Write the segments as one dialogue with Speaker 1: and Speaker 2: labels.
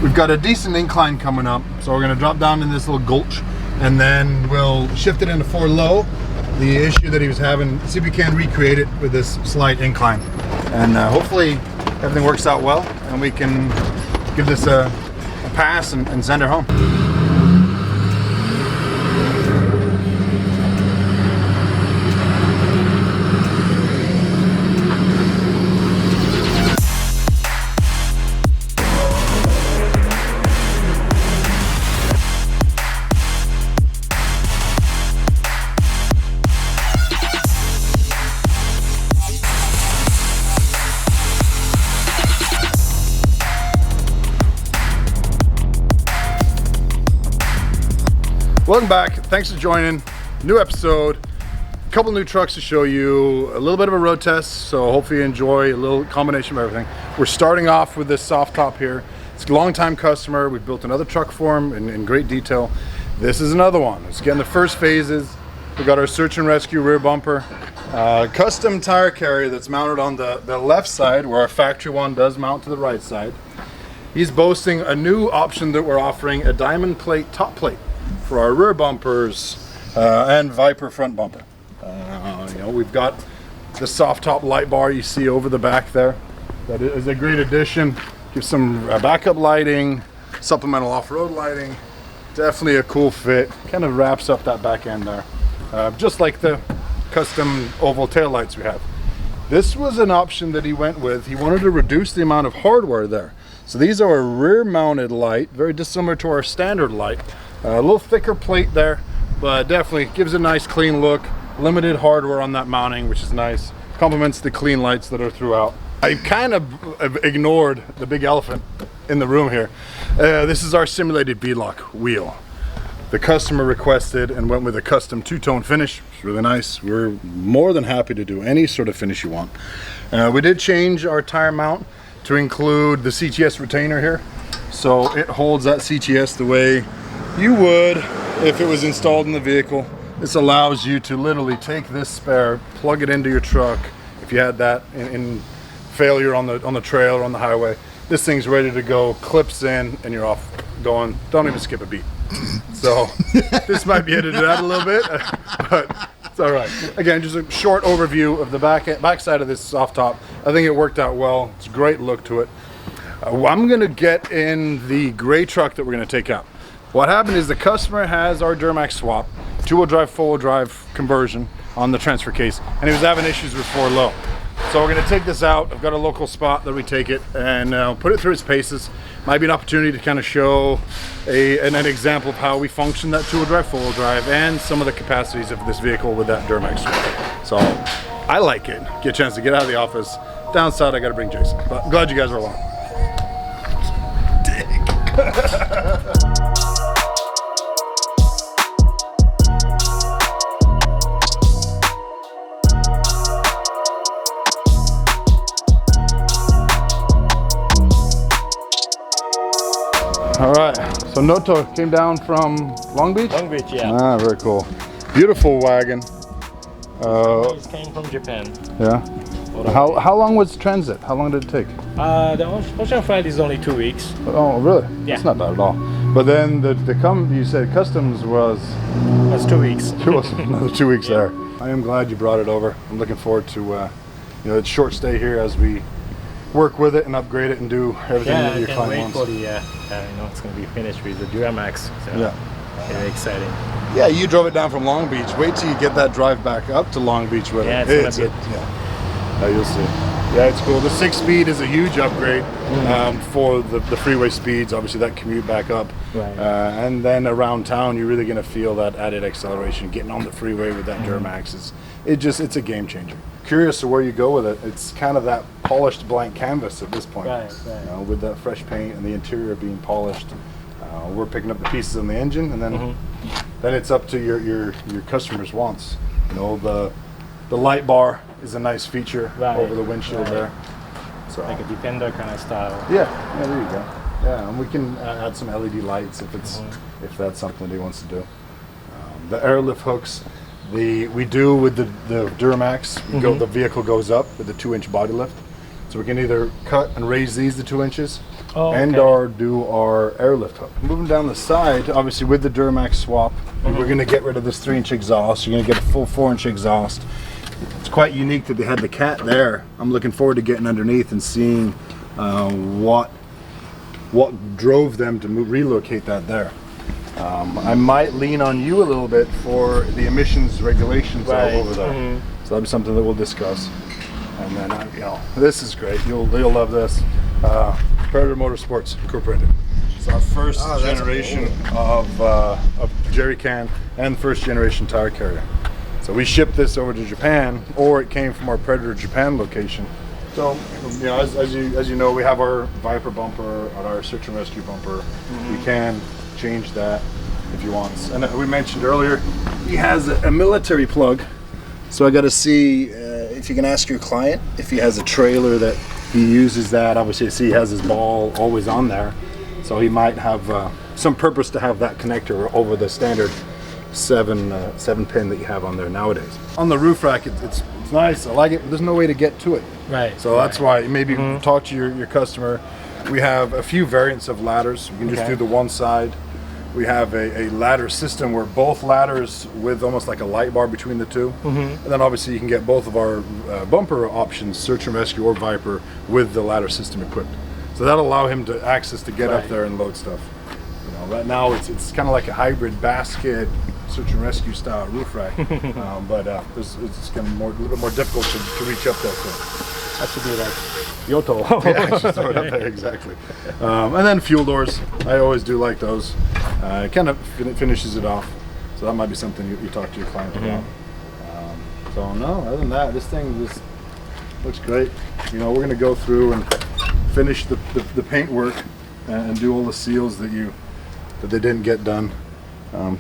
Speaker 1: We've got a decent incline coming up, so we're going to drop down in this little gulch, and then we'll shift it into 4 low. The issue that he was having, see if we can recreate it with this slight incline, and hopefully everything works out well, and we can give this a pass and send her home. Welcome back, thanks for joining. New episode, a couple new trucks to show you, a little bit of a road test, so hopefully you enjoy a little combination of everything. We're starting off with this soft top here. It's a long-time customer. We built another truck for him in great detail. This is another one. It's getting the first phases. We got our search and rescue rear bumper, custom tire carrier that's mounted on the left side, where our factory one does mount to the right side. He's boasting a new option that we're offering, a diamond plate top plate for our rear bumpers and Viper front bumper. You know, we've got the soft top light bar you see over the back there. That is a great addition. Gives some backup lighting, supplemental off-road lighting. Definitely a cool fit. Kind of wraps up that back end there. Just like the custom oval tail lights we have. This was an option that he went with. He wanted to reduce the amount of hardware there. So these are a rear mounted light, very dissimilar to our standard light. A little thicker plate there, but definitely gives a nice clean look. Limited hardware on that mounting, which is nice. Complements the clean lights that are throughout. I kind of ignored the big elephant in the room here. This is our simulated beadlock wheel. The customer requested and went with a custom two-tone finish. It's really nice. We're more than happy to do any sort of finish you want. We did change our tire mount to include the CTS retainer here. So it holds that CTS the way you would if it was installed in the vehicle. This allows you to literally take this spare, plug it into your truck. If you had that in failure on the trail or on the highway, this thing's ready to go, clips in, and you're off going. Don't even skip a beat. So this might be edited out a little bit, but it's all right. Again, just a short overview of the back side of this soft top. I think it worked out well. It's a great look to it. I'm gonna get in the gray truck that we're gonna take out. What happened is the customer has our Duramax swap, 2-wheel drive, 4-wheel drive conversion on the transfer case, and he was having issues with 4 low. So we're going to take this out. I've got a local spot that we take it and put it through its paces. Might be an opportunity to kind of show an example of how we function that 2-wheel drive, 4-wheel drive, and some of the capacities of this vehicle with that Duramax swap. So I like it. Get a chance to get out of the office. Downside, I got to bring Jason. But I'm glad you guys are along. Dick. All right, so Noto came down from Long Beach?
Speaker 2: Long Beach, yeah.
Speaker 1: Ah, very cool. Beautiful wagon.
Speaker 2: It came from Japan.
Speaker 1: Yeah. How long was transit? How long did it take?
Speaker 2: The ocean flight is only 2 weeks.
Speaker 1: Oh, really?
Speaker 2: Yeah.
Speaker 1: That's not bad at all. But then you said customs was...
Speaker 2: That's 2 weeks.
Speaker 1: Another 2 weeks there. I am glad you brought it over. I'm looking forward to it's short stay here as we work with it and upgrade it and do everything that your client wants.
Speaker 2: It's going to be finished with the Duramax. So
Speaker 1: yeah.
Speaker 2: Very exciting.
Speaker 1: Yeah, you drove it down from Long Beach. Wait till you get that drive back up to Long Beach with
Speaker 2: it.
Speaker 1: It's you'll see. Yeah, it's cool. The 6-speed is a huge upgrade for the freeway speeds. Obviously, that commute back up.
Speaker 2: Right.
Speaker 1: And then around town, you're really going to feel that added acceleration. Getting on the freeway with that Duramax it's a game changer. Curious to where you go with it. It's kind of that polished blank canvas at this point.
Speaker 2: Right.
Speaker 1: With that fresh paint and the interior being polished. We're picking up the pieces on the engine, and then it's up to your customers' wants. The light bar is a nice feature over the windshield there. So
Speaker 2: like a Defender kind of style.
Speaker 1: Yeah, there you go. Yeah, and we can add some LED lights if that's something that he wants to do. The airlift hooks, we do with the Duramax. The vehicle goes up with the 2-inch body lift. So we can either cut and raise these to 2 inches, and
Speaker 2: okay.
Speaker 1: or do our airlift hook. Moving down the side, obviously with the Duramax swap, we're going to get rid of this 3-inch exhaust. You're going to get a full 4-inch exhaust. It's quite unique that they had the cat there. I'm looking forward to getting underneath and seeing what drove them to relocate that there. I might lean on you a little bit for the emissions regulations all over there. So that'll be something that we'll discuss. And then, you know, this is great. You'll love this. Predator Motorsports Incorporated. It's our first generation of jerry can and first generation tire carrier. So we shipped this over to Japan, or it came from our Predator Japan location. So, you know, as you know, we have our Viper bumper and our search and rescue bumper. We can change that if you want. And we mentioned earlier, he has a military plug. So I got to see if you can ask your client if he has a trailer that he uses that. Obviously, I see he has his ball always on there. So he might have some purpose to have that connector over the standard 7 pin that you have on there nowadays. On the roof rack, it's nice. I like it, but there's no way to get to it.
Speaker 2: Right.
Speaker 1: So that's why maybe talk to your customer. We have a few variants of ladders. We can just do the one side. We have a ladder system where both ladders with almost like a light bar between the two. And then obviously you can get both of our bumper options, search and rescue or Viper, with the ladder system equipped. So that'll allow him to access to get up there and load stuff. You know, right now it's kind of like a hybrid basket search and rescue style roof rack, but it's going to be a little bit more difficult to reach up there. So.
Speaker 2: Has to be like Yoto.
Speaker 1: Yeah, just throw it up there, exactly. And then fuel doors. I always do like those. It kind of finishes it off. So that might be something you talk to your client about. So no, other than that, this thing just looks great. You know, we're going to go through and finish the paint work and do all the seals that they didn't get done.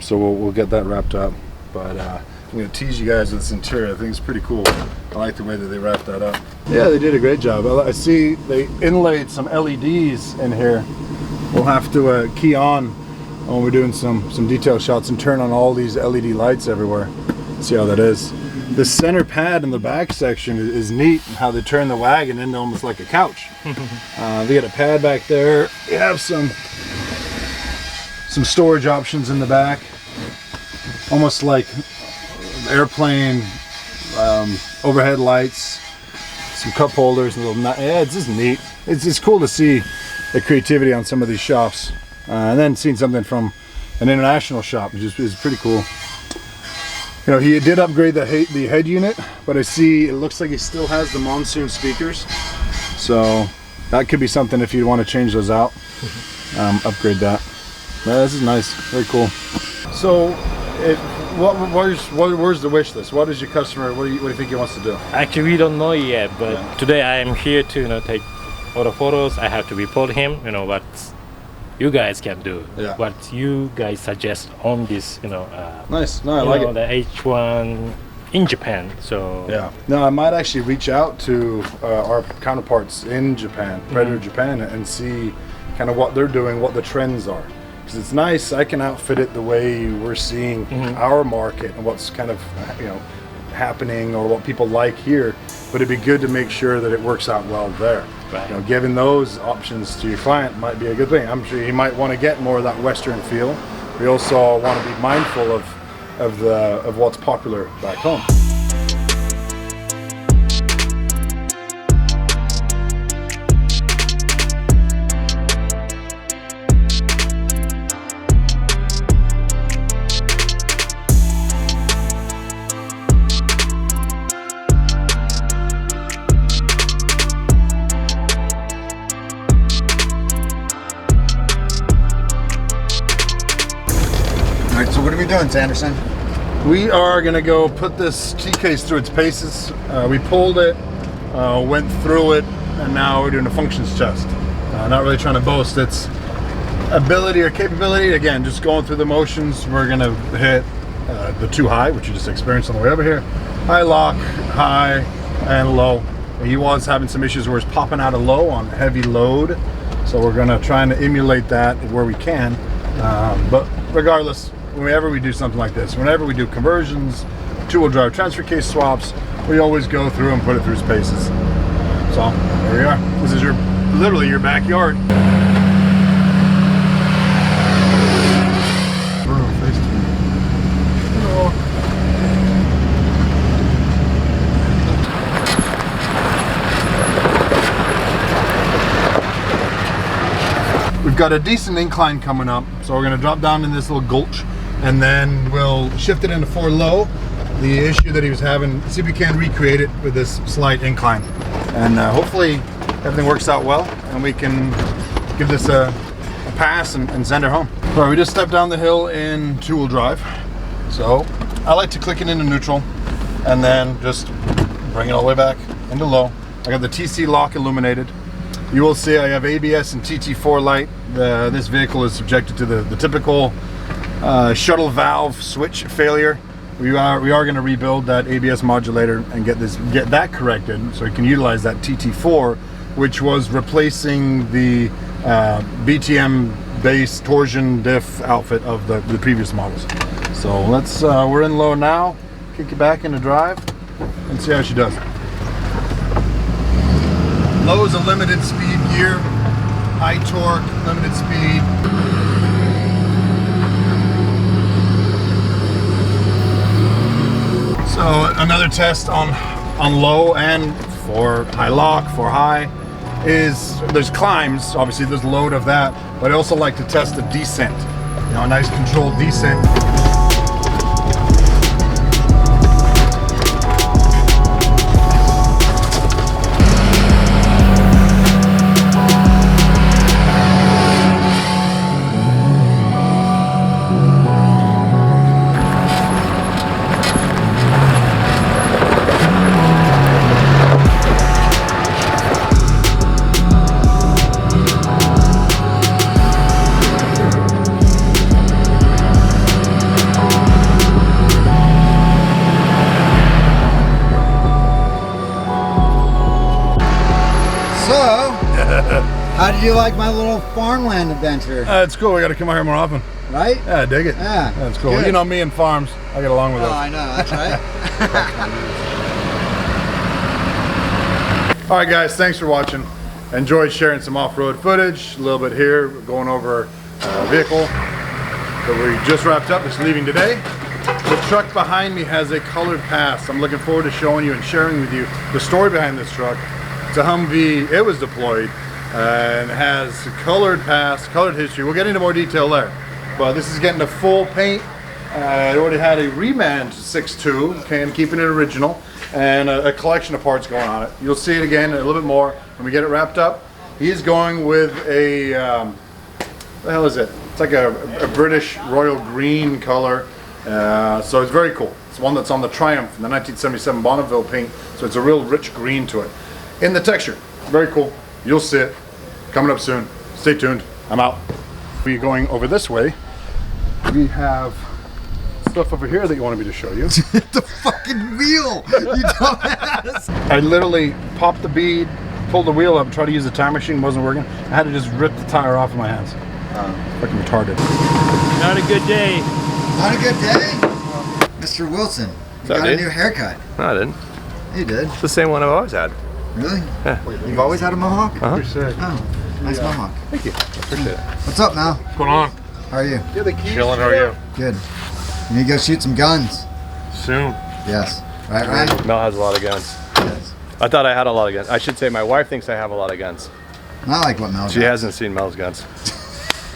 Speaker 1: So we'll get that wrapped up. But I'm going to tease you guys with this interior. I think it's pretty cool. I like the way that they wrapped that up. Yeah, they did a great job. I see they inlaid some LEDs in here. We'll have to key on when we're doing some detail shots and turn on all these LED lights everywhere. See how that is. The center pad in the back section is neat, how they turn the wagon into almost like a couch. They got a pad back there. We have some storage options in the back, almost like airplane overhead lights, some cup holders, yeah, it's just neat. It's cool to see the creativity on some of these shops, and then seeing something from an international shop is pretty cool. You know, he did upgrade the head unit, but I see it looks like he still has the monsoon speakers, so that could be something if you want to change those out. Upgrade that. Yeah, this is nice, very cool. So, where's the wish list? What is your customer? What do you think he wants to do?
Speaker 2: Actually, we don't know yet, but today I am here to take all the photos. I have to report him. You know what you guys can do.
Speaker 1: Yeah.
Speaker 2: What you guys suggest on this.
Speaker 1: Nice. No, I like it.
Speaker 2: The H1 in Japan. So
Speaker 1: yeah. No, I might actually reach out to our counterparts in Japan, Predator Japan, and see kind of what they're doing, what the trends are. Because it's nice, I can outfit it the way we're seeing our market and what's kind of happening or what people like here. But it'd be good to make sure that it works out well there.
Speaker 2: Right.
Speaker 1: You know, giving those options to your client might be a good thing. I'm sure he might want to get more of that Western feel. We also want to be mindful of what's popular back home.
Speaker 3: Alright, so what are we doing, Sanderson?
Speaker 1: We are going to go put this T-case through its paces. We pulled it, went through it, and now we're doing a functions test. Not really trying to boast its ability or capability. Again, just going through the motions. We're going to hit the 2 high, which you just experienced on the way over here. High lock, high, and low. He was having some issues where it's popping out of low on heavy load. So we're going to try and emulate that where we can. But regardless, whenever we do something like this, whenever we do conversions, 2-wheel drive transfer case swaps, we always go through and put it through its paces. So there we are. This is literally your backyard. We've got a decent incline coming up, so we're gonna drop down in this little gulch and then we'll shift it into 4 low. The issue that he was having, see if we can recreate it with this slight incline. And hopefully everything works out well and we can give this a pass and send her home. All right, we just stepped down the hill in 2-wheel drive. So I like to click it into neutral and then just bring it all the way back into low. I got the TC lock illuminated. You will see I have ABS and TT4 light. This vehicle is subjected to the typical shuttle valve switch failure. We are going to rebuild that ABS modulator and get that corrected so we can utilize that TT4, which was replacing the BTM base torsion diff outfit of the previous models. So let's we're in low now. Kick it back into drive and see how she does. Low is a limited speed gear, high torque, limited speed. So another test on low and for high lock, for high, is there's climbs, obviously there's a load of that, but I also like to test the descent. You know, a nice controlled descent.
Speaker 3: How did you like my little farmland adventure?
Speaker 1: It's cool. We got to come out here more often.
Speaker 3: Right?
Speaker 1: Yeah, I dig it.
Speaker 3: Yeah.
Speaker 1: That's cool.
Speaker 3: Good.
Speaker 1: You know me and farms. I get along with
Speaker 3: Oh,
Speaker 1: those.
Speaker 3: I know. That's right.
Speaker 1: All right, guys. Thanks for watching. Enjoyed sharing some off-road footage. A little bit here, going over a vehicle that we just wrapped up. It's leaving today. The truck behind me has a colored pass. I'm looking forward to showing you and sharing with you the story behind this truck. It's a Humvee. It was deployed. And has colored pass, colored history. We'll get into more detail there. But this is getting a full paint. It already had a Remand 6.2, okay, I'm keeping it original, and a collection of parts going on it. You'll see it again a little bit more when we get it wrapped up. He's going with a, what the hell is it? It's like a British royal green color. So it's very cool. It's one that's on the Triumph in the 1977 Bonneville paint. So it's a real rich green to it. In the texture, very cool. You'll see it coming up soon. Stay tuned. I'm out. We're going over this way. We have stuff over here that you wanted me to show you.
Speaker 3: The fucking wheel, you dumbass.
Speaker 1: I literally popped the bead, pulled the wheel up, tried to use the tire machine, wasn't working. I had to just rip the tire off of my hands. Fucking retarded.
Speaker 2: Not a good day.
Speaker 3: Not a good day? Mr. Wilson, you got a new haircut.
Speaker 4: No, I didn't.
Speaker 3: You did.
Speaker 4: It's the same one I've always had.
Speaker 3: Really?
Speaker 4: Yeah.
Speaker 3: You've always had a mohawk?
Speaker 4: Uh-huh.
Speaker 3: Oh, nice mohawk.
Speaker 1: Thank you.
Speaker 4: Appreciate it.
Speaker 3: What's up, Mel?
Speaker 4: What's going on?
Speaker 3: How are you?
Speaker 1: Yeah, the keys.
Speaker 4: Chilling, how are you?
Speaker 3: Good. You need to go shoot some guns.
Speaker 4: Soon.
Speaker 3: Yes. Right, Ryan?
Speaker 4: Mel has a lot of guns.
Speaker 3: Yes.
Speaker 4: I thought I had a lot of guns. I should say my wife thinks I have a lot of guns.
Speaker 3: I like what Mel
Speaker 4: She
Speaker 3: does.
Speaker 4: hasn't seen Mel's guns.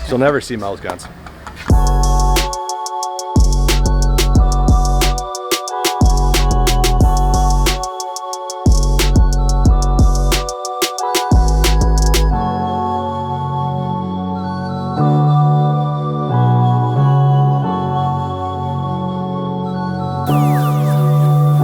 Speaker 4: She'll never see Mel's guns.